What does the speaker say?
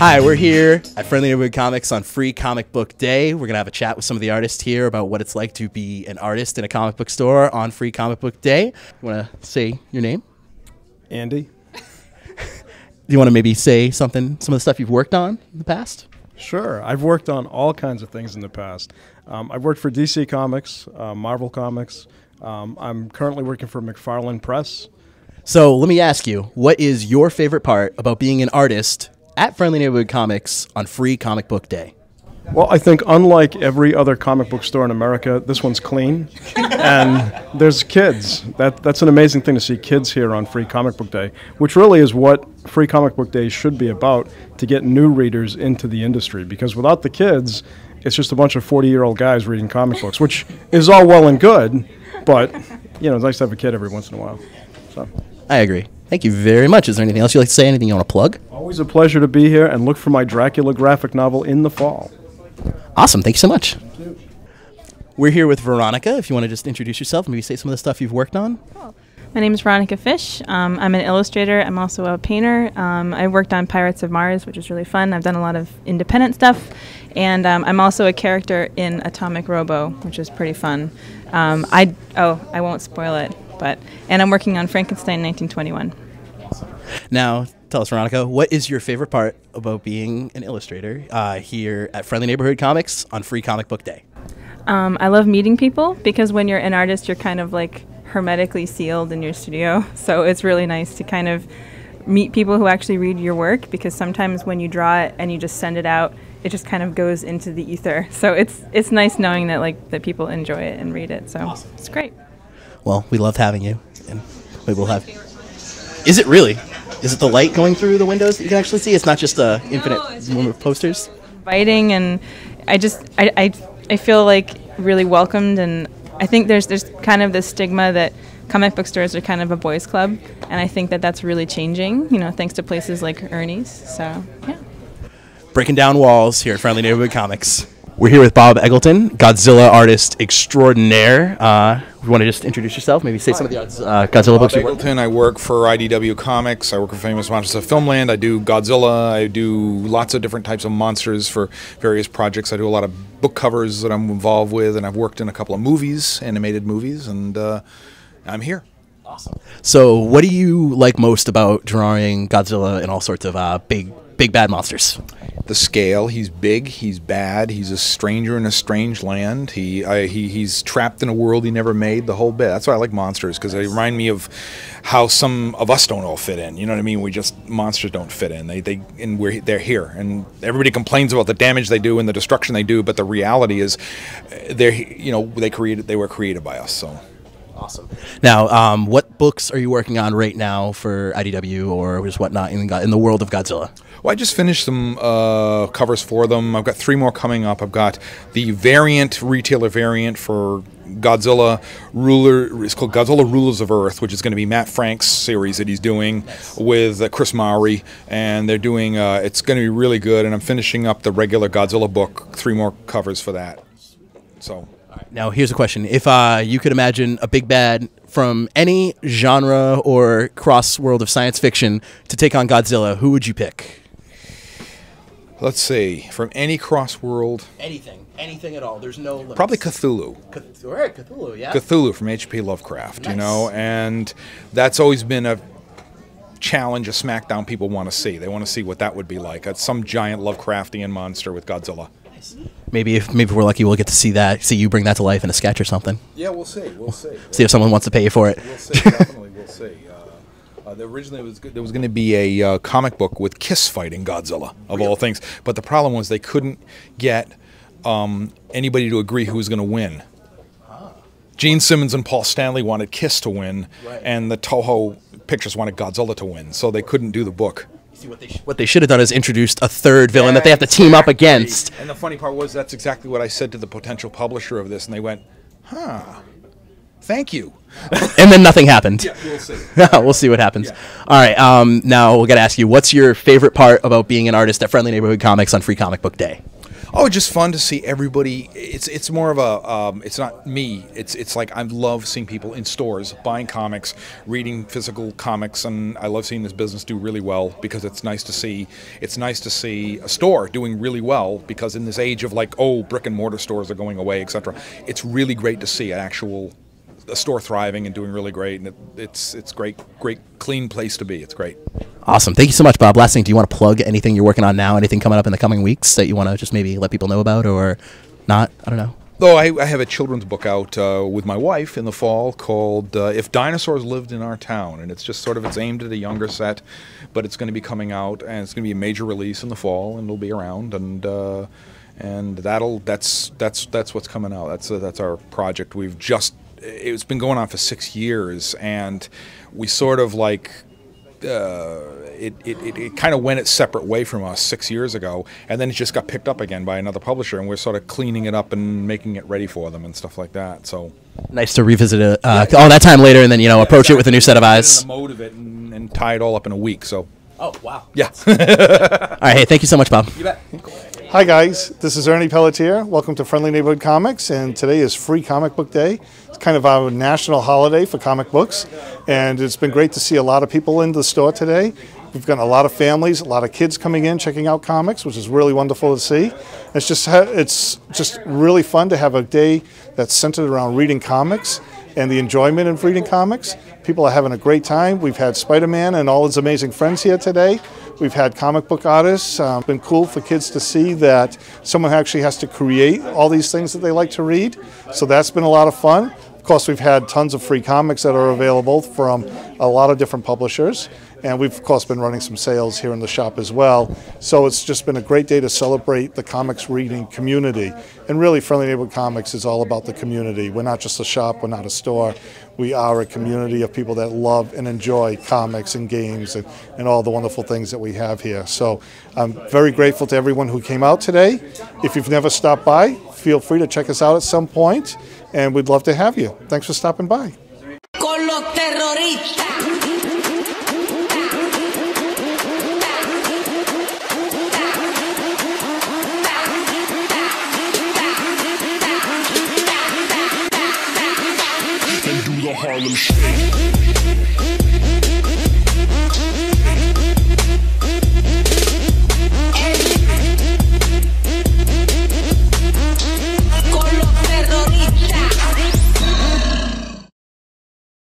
Hi, we're here at Friendly Neighborhood Comics on Free Comic Book Day. We're going to have a chat with some of the artists here about what it's like to be an artist in a comic book store on Free Comic Book Day. You want to say your name? Andy. Do you want to maybe say something, some of the stuff you've worked on in the past? Sure. I've worked on all kinds of things in the past. I've worked for DC Comics, Marvel Comics. I'm currently working for McFarlane Press. So let me ask you, what is your favorite part about being an artist at Friendly Neighborhood Comics on Free Comic Book Day? Well, I think unlike every other comic book store in America, this one's clean, and there's kids. That's an amazing thing to see kids here on Free Comic Book Day, which really is what Free Comic Book Day should be about, to get new readers into the industry. Because without the kids, it's just a bunch of 40-year-old guys reading comic books, which is all well and good, but you know, it's nice to have a kid every once in a while. So I agree. Thank you very much. Is there anything else you'd like to say? Anything you want to plug? Always a pleasure to be here, and look for my Dracula graphic novel in the fall. Awesome. Thank you so much. We're here with Veronica. If you want to just introduce yourself, maybe say some of the stuff you've worked on. Cool. My name is Veronica Fish. I'm an illustrator. I'm also a painter. I worked on Pirates of Mars, which is really fun. I've done a lot of independent stuff. And I'm also a character in Atomic Robo, which is pretty fun. I won't spoil it. And I'm working on Frankenstein 1921. Now, tell us, Veronica, what is your favorite part about being an illustrator here at Friendly Neighborhood Comics on Free Comic Book Day? I love meeting people, because when you're an artist, you're kind of like hermetically sealed in your studio. So it's really nice to kind of meet people who actually read your work, because sometimes when you draw it and you just send it out, it just kind of goes into the ether. So it's nice knowing that that people enjoy it and read it. So awesome. It's great. Well, we loved having you, and maybe we'll have. Is it really? Is it the light going through the windows that you can actually see? It's not just a infinite room of posters. Inviting, and I feel like really welcomed, and I think there's kind of this stigma that comic book stores are kind of a boys' club, and I think that's really changing. You know, thanks to places like Ernie's. So yeah. Breaking down walls here at Friendly Neighborhood Comics. We're here with Bob Eggleton, Godzilla artist extraordinaire. You want to just introduce yourself? Maybe say some of the Godzilla books you work on. Eggleton. I work for IDW Comics. I work for Famous Monsters of Filmland. I do Godzilla. I do lots of different types of monsters for various projects. I do a lot of book covers that I'm involved with, and I've worked in a couple of movies, animated movies, and I'm here. Awesome. So what do you like most about drawing Godzilla and all sorts of big bad monsters? The scale. He's big, he's bad, he's a stranger in a strange land. He's trapped in a world he never made, the whole bit. That's why I like monsters, because they remind me of how some of us don't all fit in. You know what I mean? Monsters don't fit in. They're here, and everybody complains about the damage they do and the destruction they do, but the reality is they were created by us. So awesome. Now, what books are you working on right now for IDW or just whatnot in the world of Godzilla? Well, I just finished some covers for them. I've got 3 more coming up. I've got the retailer variant for Godzilla Ruler. It's called Godzilla Rulers of Earth, which is going to be Matt Frank's series that he's doing with Chris Mowry, and they're doing. It's going to be really good. And I'm finishing up the regular Godzilla book. 3 more covers for that. So. Now, here's a question. If you could imagine a big bad from any genre or cross world of science fiction to take on Godzilla, who would you pick? Let's see. From any cross world. Anything at all. There's no limits. Probably Cthulhu. All right, Cthulhu, yeah. Cthulhu from H.P. Lovecraft, nice. You know, and that's always been a challenge, a smackdown people want to see. They want to see what that would be like. It's some giant Lovecraftian monster with Godzilla. Maybe if we're lucky, we'll get to see you bring that to life in a sketch or something. Yeah, we'll see. We'll see. See if someone wants to pay you for it. We'll see. Definitely, we'll see. Originally, there was going to be a comic book with Kiss fighting Godzilla, of all things. But the problem was they couldn't get anybody to agree who was going to win. Gene Simmons and Paul Stanley wanted Kiss to win, and the Toho Pictures wanted Godzilla to win, so they couldn't do the book. See, what they should have done is introduced a third villain that they have to team up against. And the funny part was that's exactly what I said to the potential publisher of this, and they went, huh, thank you. And then nothing happened. Yeah, we'll see. We'll see what happens. Yeah. All right, now we've got to ask you, what's your favorite part about being an artist at Friendly Neighborhood Comics on Free Comic Book Day? Oh, just fun to see everybody. It's more of a it's not me. It's like I love seeing people in stores buying comics, reading physical comics, and I love seeing this business do really well because it's nice to see. It's nice to see a store doing really well because in this age of like, oh, brick and mortar stores are going away, etc. It's really great to see a store thriving and doing really great, and it's great clean place to be. It's great. Awesome. Thank you so much, Bob. Last thing, do you want to plug anything you're working on now? Anything coming up in the coming weeks that you want to just maybe let people know about or not? I don't know. Oh, I have a children's book out with my wife in the fall called If Dinosaurs Lived in Our Town, and it's just sort of, it's aimed at a younger set, but it's going to be coming out, and it's going to be a major release in the fall, and it'll be around, and that's what's coming out. That's our project. It's been going on for 6 years, and we sort of like it kind of went its separate way from us 6 years ago, and then it just got picked up again by another publisher, and we're sort of cleaning it up and making it ready for them and stuff like that. So nice to revisit it all that time later, and then approach it with a new set of eyes. The mode of it and tie it all up in a week. So. Oh wow. Yeah. All right. Hey, thank you so much, Bob. You bet. Hi guys, this is Ernie Pelletier. Welcome to Friendly Neighborhood Comics, and today is Free Comic Book Day. It's kind of our national holiday for comic books, and it's been great to see a lot of people in the store today. We've got a lot of families, a lot of kids coming in, checking out comics, which is really wonderful to see. It's just really fun to have a day that's centered around reading comics and the enjoyment of reading comics. People are having a great time. We've had Spider-Man and all his amazing friends here today. We've had comic book artists. It's been cool for kids to see that someone actually has to create all these things that they like to read. So that's been a lot of fun. Of course, we've had tons of free comics that are available from a lot of different publishers. And we've, of course, been running some sales here in the shop as well. So it's just been a great day to celebrate the comics reading community. And really, Friendly Neighborhood Comics is all about the community. We're not just a shop, we're not a store. We are a community of people that love and enjoy comics and games and all the wonderful things that we have here. So I'm very grateful to everyone who came out today. If you've never stopped by, feel free to check us out at some point, and we'd love to have you. Thanks for stopping by. Con los terroristas. Harlem Shake.